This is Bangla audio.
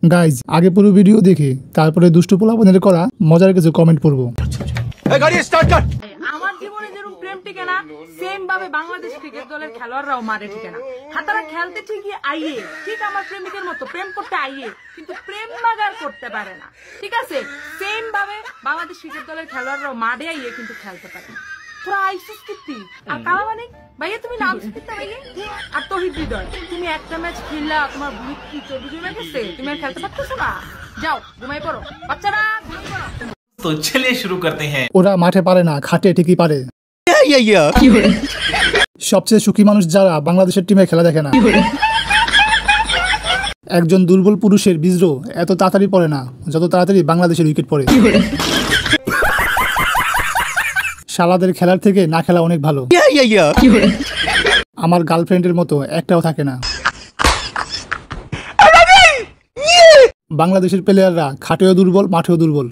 গাইজ আগে পুরো ভিডিও দেখে তারপরে দুষ্টু পোলাপনের করা মজার কিছু কমেন্ট পড়বো। আমার জীবনে যেরকম প্রেম টিকে না, সেম ভাবে বাংলাদেশ ক্রিকেট দলের খেলোয়াড়রাও মারে টিকে না। তারা খেলতে ঠিকই আইয়ে, ঠিক আমার প্রেমিকের মতো প্রেম করতে আইয়ে, কিন্তু প্রেম মাগার করতে পারে না। ঠিক আছে, সেম ভাবে বাংলাদেশ ক্রিকেট দলের খেলোয়াড়রাও মাঠে আইয়ে কিন্তু খেলতে পারে না। তোরা আইসিস কীর্তি আর কালা মানে ভাইয়া তুমি নাম শিখতে ভাইয়া আর তহিদ হৃদয়, তুমি একটা ম্যাচ খেললা, তোমার বুক কি 24 জমে গেছে, তুমি আর খেলতে পারতেছো না, যাও ঘুমাই পড়ো বাচ্চারা, ঘুমাই পড়ো। তো চলিए শুরু করতে हैं। ওরা মাঠে পারে না, খাটে ঠিকই পারে। সবচেয়ে সুখী মানুষ যারা বাংলাদেশের টিমে খেলা দেখে না। একজন দুর্বল পুরুষের বীজরো এত তাড়াতাড়ি পড়ে না যত তাড়াতাড়ি বাংলাদেশের উইকেট পড়ে। শালাদের খেলার থেকে না খেলা অনেক ভালো। আমার গার্লফ্রেন্ডের মতো একটাও থাকে না। বাংলাদেশের প্লেয়াররা খাটেও দুর্বল, মাঠেও দুর্বল।